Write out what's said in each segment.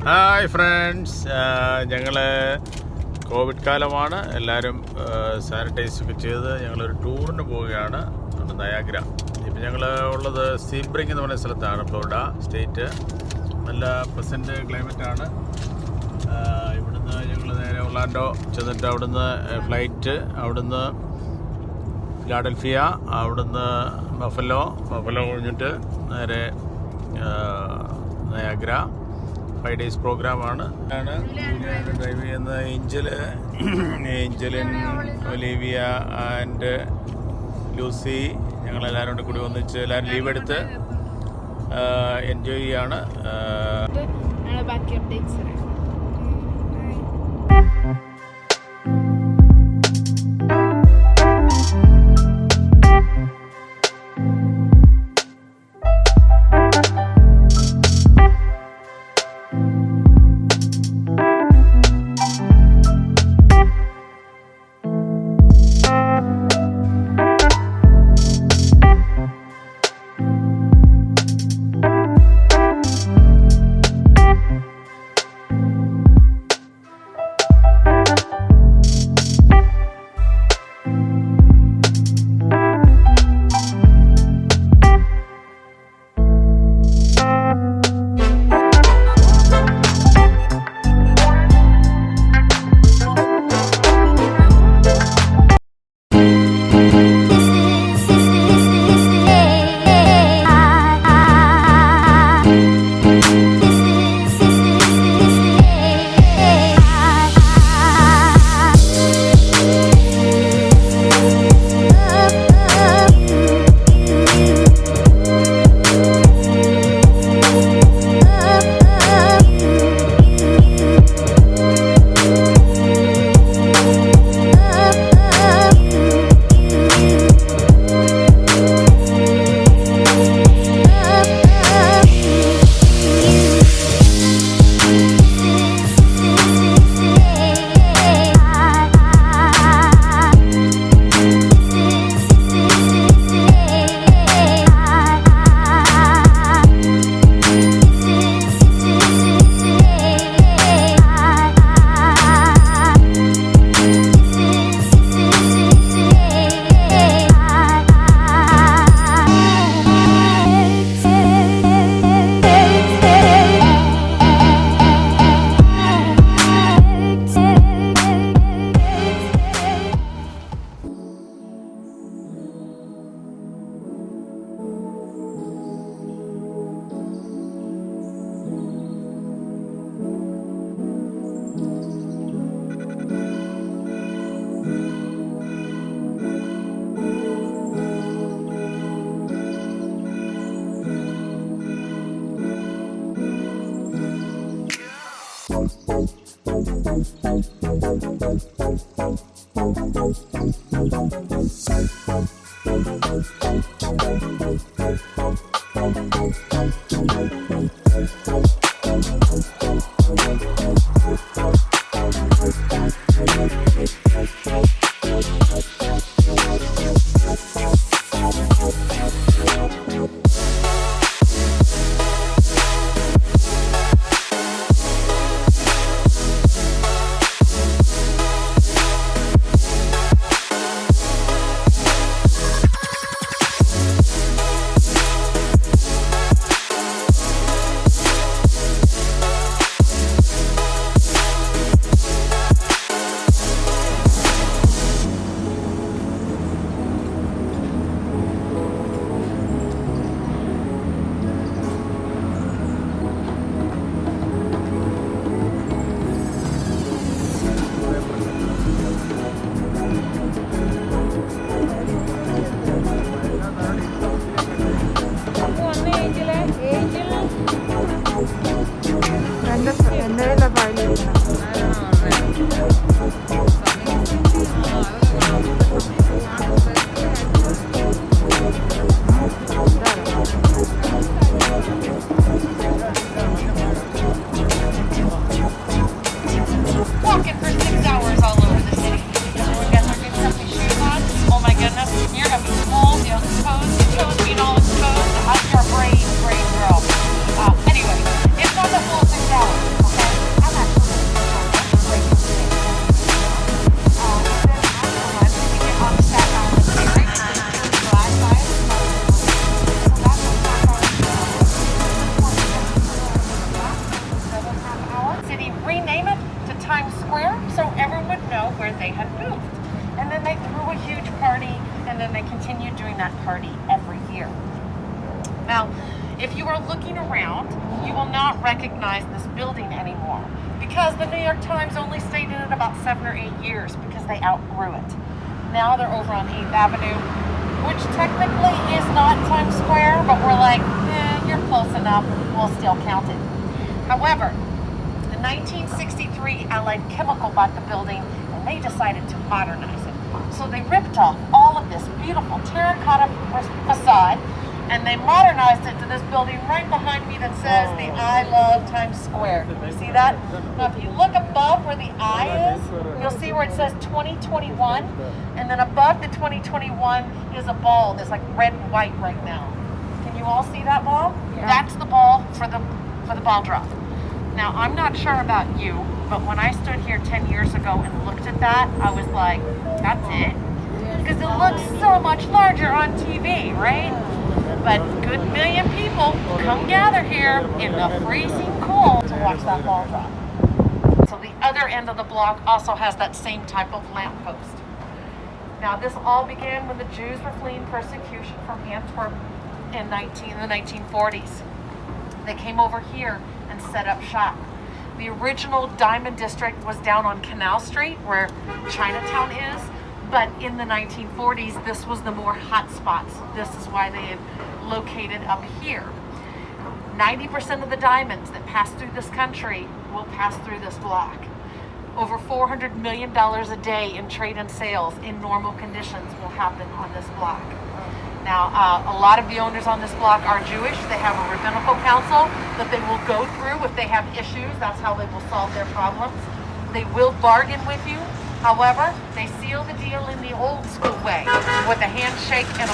Hi friends, ഞങ്ങൾ Covid കാലമാണ്. എല്ലാവരും സാനിറ്റൈസൊക്കെ ചെയ്ത് ഞങ്ങളൊരു ടൂറിന് പോവുകയാണ്. നയാഗ്ര. ഇപ്പം ഞങ്ങൾ ഉള്ളത് സീബ്രിങ് എന്ന് പറയുന്ന സ്ഥലത്താണ്, ഫ്ലോറിഡ സ്റ്റേറ്റ്. നല്ല പ്ലസൻറ്റ് ക്ലൈമറ്റാണ്. ഇവിടുന്ന് ഞങ്ങൾ നേരെ ഒർലാൻഡോ ചെന്നിട്ട് അവിടുന്ന് ഫ്ലൈറ്റ്, അവിടുന്ന് ഫിലാഡൽഫിയ, അവിടുന്ന് ബഫലോ കഴിഞ്ഞിട്ട് നേരെ നയാഗ്ര. 5 days പ്രോഗ്രാമാണ്. ഡ്രൈവ് ചെയ്യുന്ന ഏഞ്ചലിൻ, ഒലീവിയ ആൻഡ് ലൂസി. ഞങ്ങളെല്ലാവരും കൂടി ഒന്നിച്ച് എല്ലാവരും ലീവ് എടുത്ത് എൻജോയ് ചെയ്യാണ്. ബാക്കി updates count, you will not recognize this building anymore because the New York Times only stayed in it about 7 or 8 years because they outgrew it. Now they're over on 8th Avenue, which technically is not Times Square, but we're like, you're close enough, we'll still count it. However, in 1963, Allied Chemical bought the building and they decided to modernize it. So they ripped off all of this beautiful terracotta facade and they modernized it to this building right behind me that says the I Love Times Square. Can you see that? Now if you look above where the I is, you'll see where it says 2021, and then above the 2021 is a ball that's like red and white right now. Can you all see that ball? Yeah. That's the ball for the ball drop. Now I'm not sure about you, but when I stood here 10 years ago and looked at that, I was like, that's it? Because it looks so much larger on TV, right? But good million people come gather here in the freezing cold to watch that ball drop. So the other end of the block also has that same type of lamppost. Now this all began when the Jews were fleeing persecution from Antwerp in the 1940s. They came over here and set up shop. The original Diamond District was down on Canal Street where Chinatown is, but in the 1940s this was the more hot spots. This is why they had located up here. 90% of the diamonds that pass through this country will pass through this block. Over $400 million a day in trade and sales in normal conditions will happen on this block. Now, a lot of the owners on this block are Jewish. They have a rabbinical council that they will go through if they have issues. That's how they will solve their problems. They will bargain with you. However, they seal the deal in the old school way with a handshake and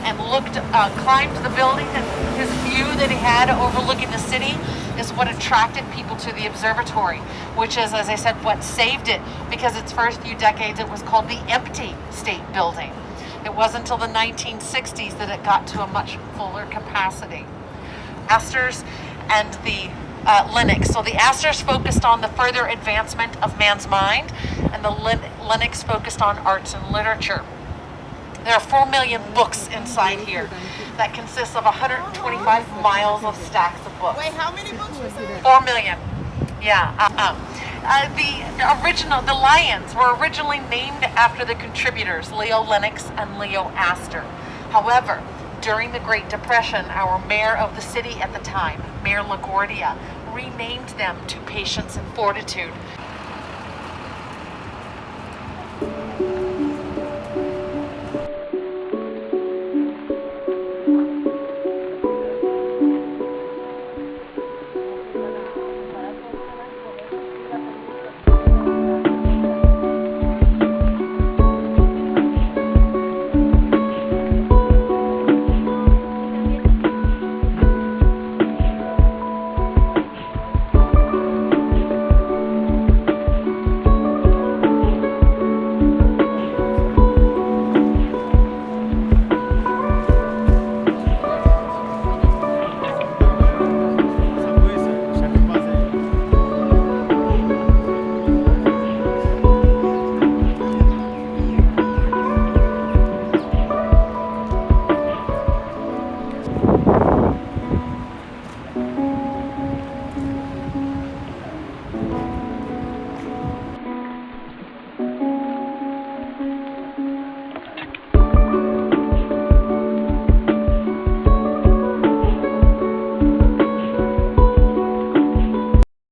and climbed the building, and his view that he had overlooking the city is what attracted people to the observatory, which is, as I said, what saved it, because its first few decades it was called the Empty State Building. It wasn't until the 1960s that it got to a much fuller capacity. Asters and the Linux. So the Asters focused on the further advancement of man's mind, and the Linux focused on arts and literature. There are 4 million books inside here. That consists of 125 miles of stacks of books. Wait, how many books was that? 4 million. Yeah. The lions were originally named after the contributors Leo Lennox and Leo Astor. However, during the Great Depression, our mayor of the city at the time, Mayor LaGuardia, renamed them to Patience and Fortitude